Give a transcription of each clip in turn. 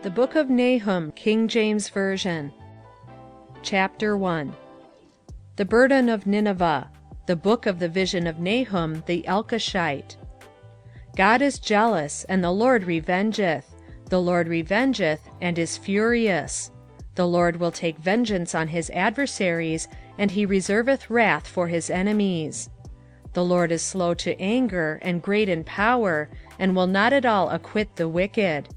The Book of Nahum, King James Version. Chapter 1. The burden of Nineveh. The book of the vision of Nahum the Elkoshite. God is jealous, and the Lord revengeth. The Lord revengeth, and is furious. The Lord will take vengeance on his adversaries, and he reserveth wrath for his enemies. The Lord is slow to anger, and great in power, and will not at all acquit the wicked.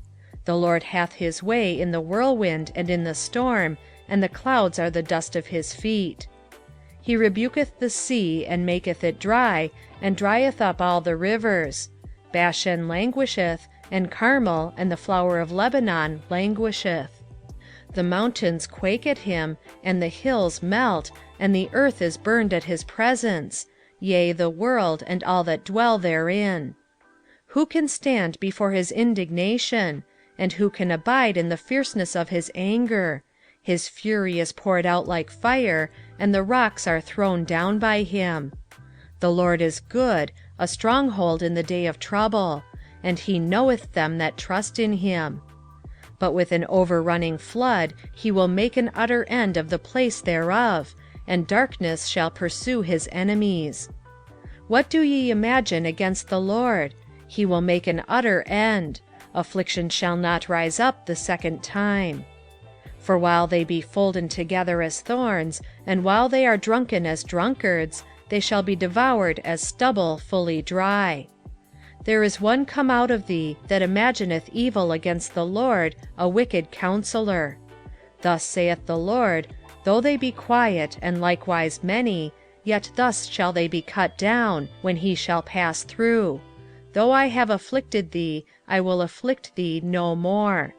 The Lord hath his way in the whirlwind and in the storm, and the clouds are the dust of his feet. He rebuketh the sea, and maketh it dry, and drieth up all the rivers. Bashan languisheth, and Carmel, and the flower of Lebanon, languisheth. The mountains quake at him, and the hills melt, and the earth is burned at his presence, yea, the world, and all that dwell therein. Who can stand before his indignation? And who can abide in the fierceness of his anger? His fury is poured out like fire, and the rocks are thrown down by him. The Lord is good, a stronghold in the day of trouble, and he knoweth them that trust in him. But with an overrunning flood he will make an utter end of the place thereof, and darkness shall pursue his enemies. What do ye imagine against the Lord? He will make an utter end. Affliction shall not rise up the second time. For while they be folden together as thorns, and while they are drunken as drunkards, they shall be devoured as stubble fully dry. There is one come out of thee, that imagineth evil against the Lord, a wicked counselor. Thus saith the Lord, though they be quiet, and likewise many, yet thus shall they be cut down, when he shall pass through. Though I have afflicted thee, I will afflict thee no more.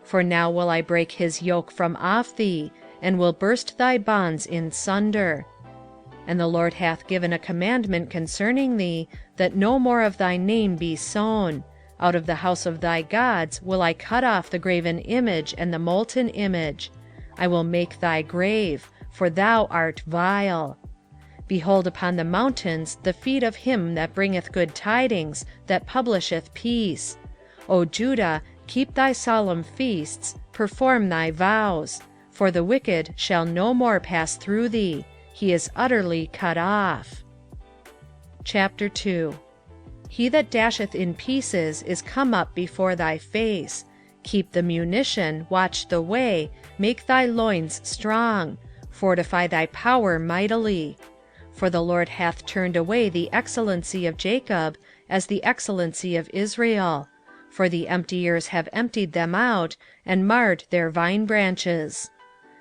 For now will I break his yoke from off thee, and will burst thy bonds in sunder. And the Lord hath given a commandment concerning thee, that no more of thy name be sown. Out of the house of thy gods will I cut off the graven image and the molten image. I will make thy grave, for thou art vile. Behold upon the mountains the feet of him that bringeth good tidings, that publisheth peace. O Judah, keep thy solemn feasts, perform thy vows. For the wicked shall no more pass through thee. He is utterly cut off. Chapter 2. He that dasheth in pieces is come up before thy face. Keep the munition, watch the way, make thy loins strong, fortify thy power mightily. For the Lord hath turned away the excellency of Jacob, as the excellency of Israel. For the emptiers have emptied them out, and marred their vine branches.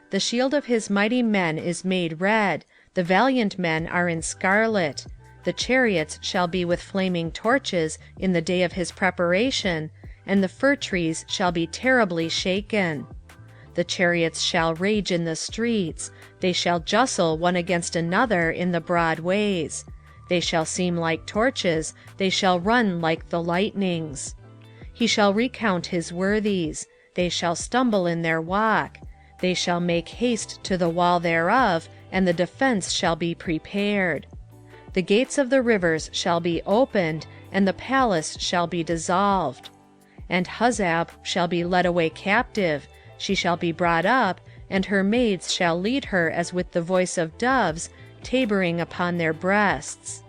The shield of his mighty men is made red, the valiant men are in scarlet. The chariots shall be with flaming torches in the day of his preparation, and the fir trees shall be terribly shaken. The chariots shall rage in the streets, they shall justle one against another in the broad ways. They shall seem like torches, they shall run like the lightnings. He shall recount his worthies, they shall stumble in their walk. They shall make haste to the wall thereof, and the defense shall be prepared. The gates of the rivers shall be opened, and the palace shall be dissolved. And Huzzab shall be led away captive, she shall be brought up, and her maids shall lead her as with the voice of doves, tabering upon their breasts.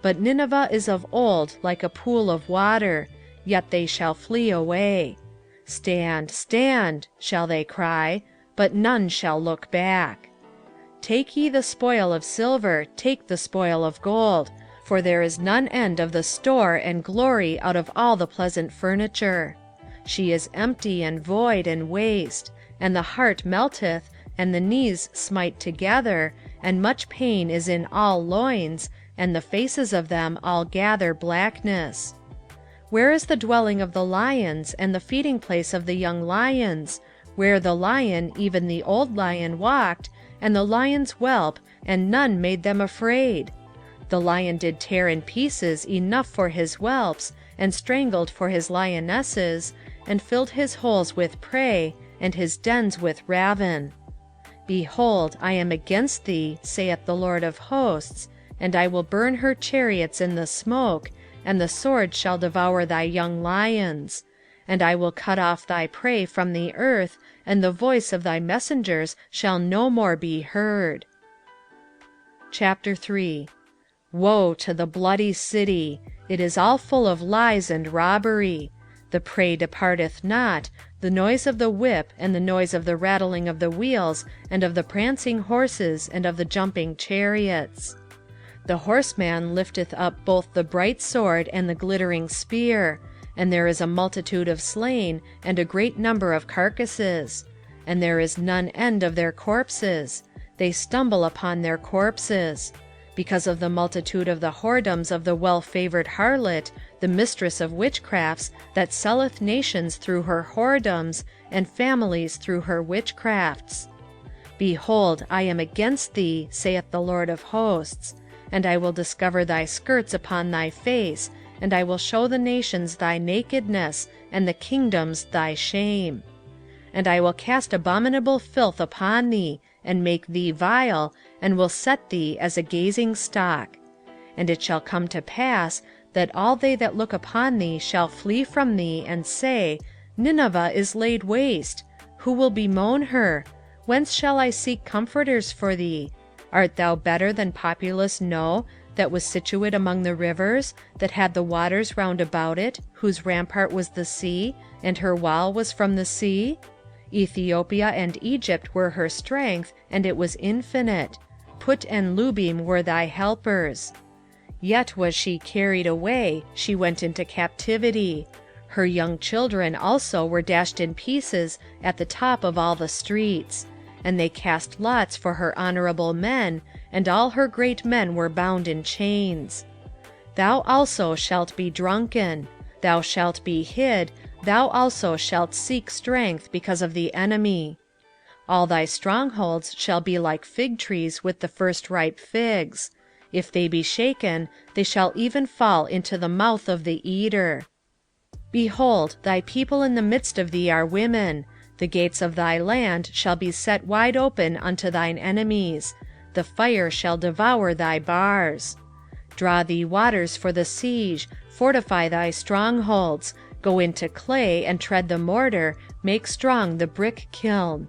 But Nineveh is of old like a pool of water, yet they shall flee away. Stand, stand, shall they cry, but none shall look back. Take ye the spoil of silver, take the spoil of gold, for there is none end of the store and glory out of all the pleasant furniture. She is empty and void and waste, and the heart melteth, and the knees smite together, and much pain is in all loins, and the faces of them all gather blackness. Where is the dwelling of the lions, and the feeding place of the young lions? Where the lion, even the old lion, walked, and the lion's whelp, and none made them afraid? The lion did tear in pieces enough for his whelps, and strangled for his lionesses, and filled his holes with prey, and his dens with ravin. Behold, I am against thee, saith the Lord of hosts, and I will burn her chariots in the smoke, and the sword shall devour thy young lions. And I will cut off thy prey from the earth, and the voice of thy messengers shall no more be heard. Chapter 3. Woe to the bloody city! It is all full of lies and robbery. The prey departeth not, the noise of the whip, and the noise of the rattling of the wheels, and of the prancing horses, and of the jumping chariots. The horseman lifteth up both the bright sword and the glittering spear, and there is a multitude of slain, and a great number of carcasses. And there is none end of their corpses. They stumble upon their corpses. Because of the multitude of the whoredoms of the well-favored harlot, the mistress of witchcrafts, that selleth nations through her whoredoms, and families through her witchcrafts. Behold, I am against thee, saith the Lord of hosts, and I will discover thy skirts upon thy face, and I will show the nations thy nakedness, and the kingdoms thy shame. And I will cast abominable filth upon thee, and make thee vile, and will set thee as a gazing stock. And it shall come to pass, that all they that look upon thee shall flee from thee, and say, Nineveh is laid waste. Who will bemoan her? Whence shall I seek comforters for thee? Art thou better than populous No, that was situate among the rivers, that had the waters round about it, whose rampart was the sea, and her wall was from the sea? Ethiopia and Egypt were her strength, and it was infinite. Put and Lubim were thy helpers. Yet was she carried away, she went into captivity. Her young children also were dashed in pieces at the top of all the streets. And they cast lots for her honorable men, and all her great men were bound in chains. Thou also shalt be drunken, thou shalt be hid, thou also shalt seek strength because of the enemy. All thy strongholds shall be like fig trees with the first ripe figs. If they be shaken, they shall even fall into the mouth of the eater. Behold, thy people in the midst of thee are women. The gates of thy land shall be set wide open unto thine enemies. The fire shall devour thy bars. Draw thee waters for the siege, fortify thy strongholds, go into clay and tread the mortar, make strong the brick kiln.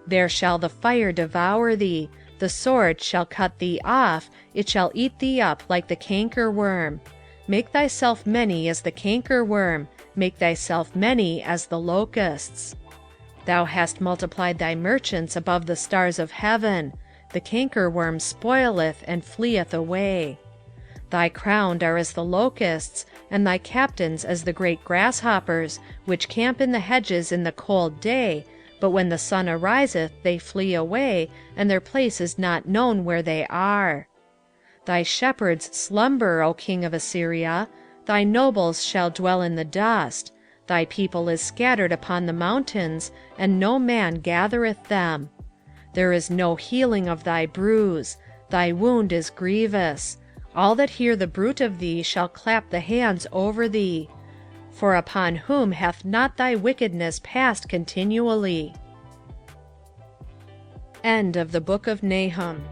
There shall the fire devour thee, the sword shall cut thee off, it shall eat thee up like the cankerworm. Make thyself many as the cankerworm, make thyself many as the locusts. Thou hast multiplied thy merchants above the stars of heaven. The cankerworm spoileth and fleeth away. Thy crowned are as the locusts, and thy captains as the great grasshoppers, which camp in the hedges in the cold day, but when the sun ariseth they flee away, and their place is not known where they are. Thy shepherds slumber, O king of Assyria. Thy nobles shall dwell in the dust. Thy people is scattered upon the mountains, and no man gathereth them. There is no healing of thy bruise. Thy wound is grievous. All that hear the bruit of thee shall clap the hands over thee. For upon whom hath not thy wickedness passed continually? End of the Book of Nahum.